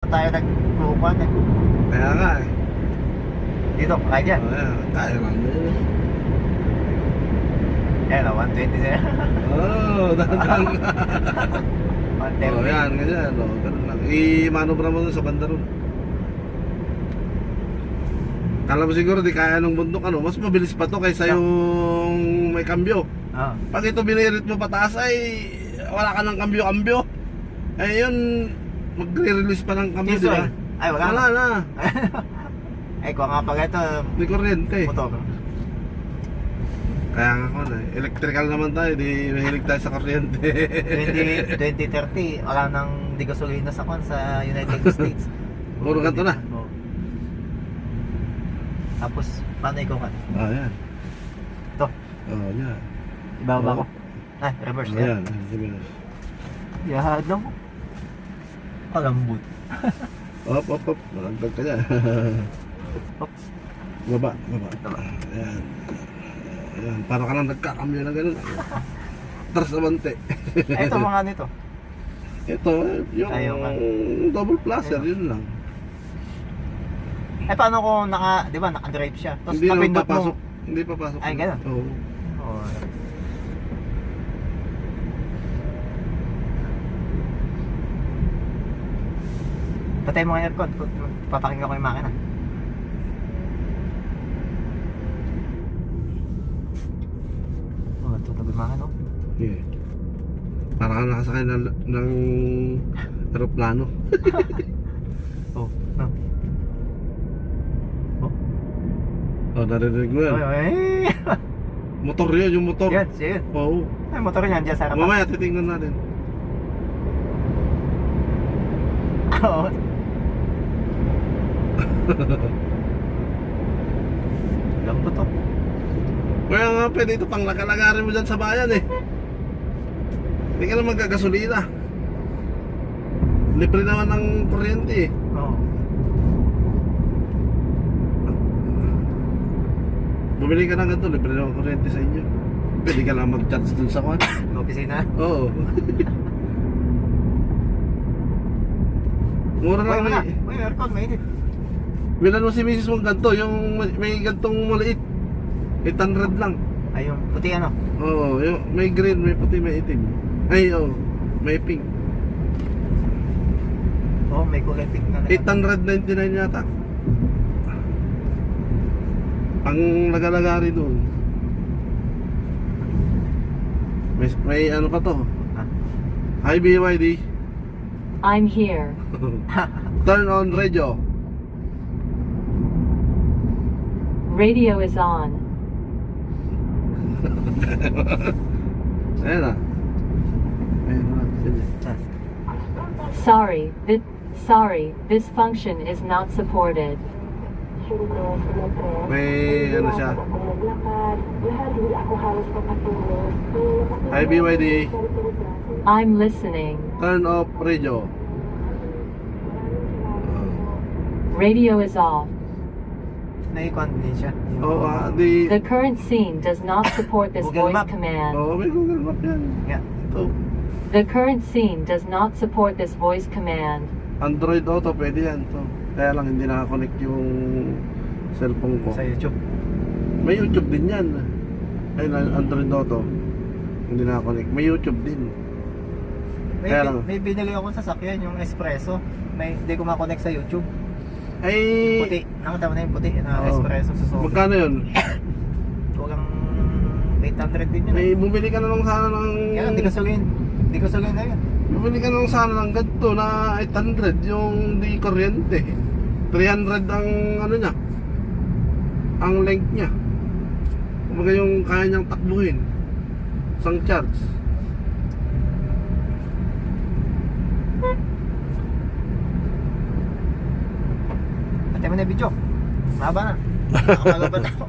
tayo nagkukuhan eh. Kaya nga eh. Dito, kaya dyan. Kaya lang yun. Ayan o, 120 sila. Oo, dahan-dahan ka. 130. Oo, yan, ganyan. Oo, ganun lang. I-manobra mo dun sa banda ron. Kala mo siguro di kaya ng bundok, ano, mas mabilis pa to kaysa yung may kambyo. Oo. Pag ito binirit mo pataas ay wala ka ng kambyo-kambyo. Ay yun, magre-release pa ng kambyo, di ba? Ay, wala Wala na. Ay, kung nga pag ito, May kuryente. motor. Kaya nga ko na, electrical naman tayo, di mahilig tayo sa kuryente. 2030, wala nang di gasolina sa United States. Puro ganito na. Oo. Tapos, paano ikaw ka? Ah, yan. Ito, Oh, yan. ibaba Oo. ko. Ay, reverse Oh, yan. yan. Yahad lang ko. Kalambot. Op, op, op. Malagdag ka dyan. Op. Baba, baba. Ayan. Ayan. Para ka lang nagkakambyo na gano'n. Tras abante. Ay, ito mga nito. Ito, yung Ayaw ka. double placer, yun lang. Ay, paano kung di ba, naka-drive siya? Tapos Hindi naman napindot papasok. mo. Hindi papasok. Ay, ganun. Oo. Oh. Patay mo ang aircon. Papakinggan ko yung makina. Oh, tutugod makina, oh. Yeah. Para ka nakasakay ng aeroplano. Oh, no. Oh. Oh, narinig mo yan. Oy, oy. Motor yun, yung motor. Yan, siya yun. Oo. Ay, motor niyan, dyan sa harapan. Mamaya, titingnan natin. Oo. Lambot to. Kaya nga, pwede ito pang lakalagarin mo dyan sa bayan eh. Hindi ka na magkagasolina. Libre naman ng kuryente eh. Oo. Bumili ka ng ganito, libre naman kuryente sa inyo. Pwede ka lang mag-charge dun sa kwan. Opisina. Oo. Mura Uy, lang wala. may... Uy, aircon, mainit. Bilan mo si misis mong ganito, yung may gantong maliit. 800 lang. Ay, yung puti ano. Oo, yung may green, may puti, may itim. Ay, oo, may pink. Oo, may kulay pink na. 899 yata. Ang lagalagari doon. May ano pa to. Ha? Hi BYD. I'm here. Turn on radio. Radio is on. Ayan na. Ayan na. Sige. Sorry, this function is not supported. May ano siya. Hi BYD. I'm listening. Turn off radio. Radio is off. Naikon din siya. Oh, The current scene does not support this Google voice Map. command. Oh, may Google Map yan. Yeah. Ito. The current scene does not support this voice command. Android Auto, pwede yan. To. Kaya lang hindi nakakonect yung cellphone ko. Sa YouTube. May YouTube din yan. Ay, Android Auto. Hindi nakakonect. May YouTube din. Kaya lang. May binili ako sa sasakyan, yung Espresso. Hindi ko makonect sa YouTube. Ay, Puti. Nakita mo na yung puti na Oo. Espresso sa sobrang. magkano yun? Walang 800 din yun. May bumili ka na lang sana ng... Kaya hindi gasolin. Hindi gasolin na yun. Bumili ka na lang sana ng ganito na 800 yung di kuryente. 300 ang ano niya. Ang length niya. Kumbaga yung kaya niyang takbuhin. Isang charge. Pati mo na yung video. Mahaba na. Nakapalaban na ako.